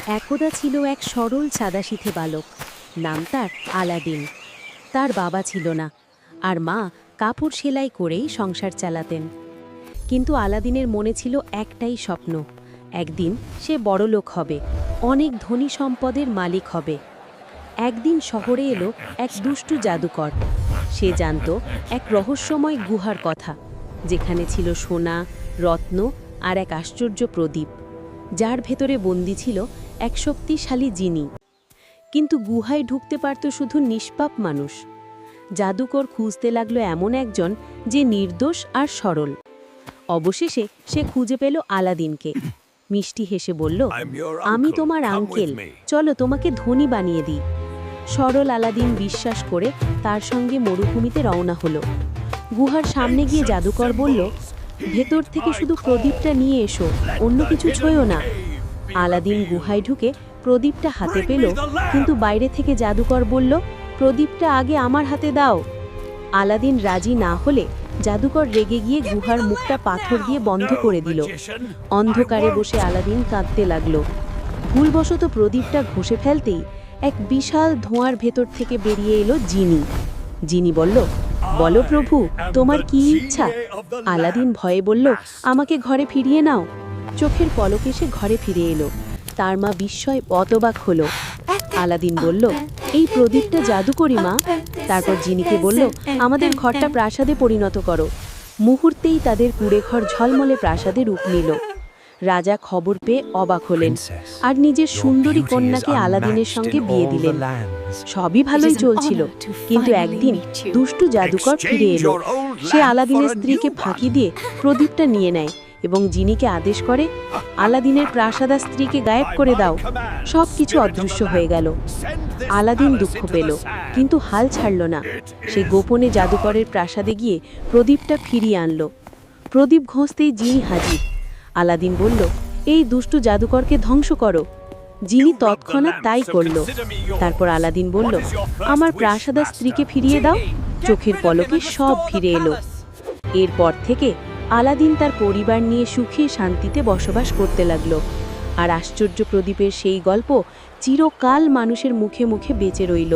একদা ছিল এক সরল সাদাসিধে বালক, নাম তার আলাদিন। তার বাবা ছিল না, আর মা কাপড় সেলাই করেই সংসার চালাতেন। কিন্তু আলাদিনের মনে ছিল একটাই স্বপ্ন, একদিন সে বড়লোক হবে, অনেক ধনী সম্পদের মালিক হবে। একদিন শহরে এলো এক দুষ্টু জাদুকর। সে জানত এক রহস্যময় গুহার কথা, যেখানে ছিল সোনা, রত্ন আর এক আশ্চর্য প্রদীপ, যার ভেতরে বন্দী ছিল এক শক্তিশালী জিনি। কিন্তু গুহায় ঢুকতে পারত শুধু নিষ্পাপ মানুষ। জাদুকর খুঁজতে লাগলো এমন একজন যে নির্দোষ আর সরল। অবশেষে সে খুঁজে পেল আলাদিনকে। মিষ্টি হেসে বলল, আমি তোমার আঙ্কেল, চলো তোমাকে ধনী বানিয়ে দিই। সরল আলাদিন বিশ্বাস করে তার সঙ্গে মরুভূমিতে রওনা হলো। গুহার সামনে গিয়ে জাদুকর বলল, ভেতর থেকে শুধু প্রদীপটা নিয়ে এসো, অন্য কিছু ছোঁয়ো না। আলাদিন গুহায় ঢুকে প্রদীপটা হাতে পেল, কিন্তু বাইরে থেকে জাদুকর বলল, প্রদীপটা আগে আমার হাতে দাও। আলাদিন রাজি না হলে জাদুকর রেগে গিয়ে গুহার মুখটা পাথর দিয়ে বন্ধ করে দিল। অন্ধকারে বসে আলাদিন কাঁদতে লাগলো। ভুলবশত প্রদীপটা ঘষে ফেলতেই এক বিশাল ধোঁয়ার ভেতর থেকে বেরিয়ে এলো জিনি। জিনি বলল, বলো প্রভু, তোমার কি ইচ্ছা? আলাদিন ভয়ে বলল, আমাকে ঘরে ফিরিয়ে নাও। চোখের পলকে সে ঘরে ফিরে এলো। তার মা বিস্ময়ে অতবাক হলো। আলাদিন বলল, এই প্রদীপটা জাদুকরি মা। তারপর জিনিকে বলল, আমাদের ঘরটা প্রাসাদে পরিণত করো। মুহূর্তেই তাদের কুঁড়েঘর ঝলমলে প্রাসাদে রূপ নিল। রাজা খবর পেয়ে অবাক হলেন, আর নিজের সুন্দরী কন্যাকে আলাদিনের সঙ্গে বিয়ে দিলেন। সবই ভালোই চলছিল, কিন্তু একদিন দুষ্টু জাদুকর ফিরে এলো। সে আলাদিনের স্ত্রীকে ফাঁকি দিয়ে প্রদীপটা নিয়ে নেয় এবং জিনিকে আদেশ করে, আলাদিনের প্রাসাদা স্ত্রীকে গায়েব করে দাও। সব কিছু অদৃশ্য হয়ে গেল। আলাদিন দুঃখ পেল, কিন্তু হাল ছাড়ল না। সে গোপনে জাদুকরের প্রাসাদে গিয়ে প্রদীপটা ফিরিয়ে আনল। প্রদীপ ঘষতেই জিনি হাজির। আলাদিন বলল, এই দুষ্টু জাদুকরকে ধ্বংস করো। জিনি তৎক্ষণাৎ তাই করল। তারপর আলাদিন বলল, আমার প্রাসাদা স্ত্রীকে ফিরিয়ে দাও। চোখের পলকে সব ফিরে এলো। এরপর থেকে আলাদিন তার পরিবার নিয়ে সুখে শান্তিতে বসবাস করতে লাগলো। আর আশ্চর্য প্রদীপের সেই গল্প চিরকাল মানুষের মুখে মুখে বেঁচে রইল।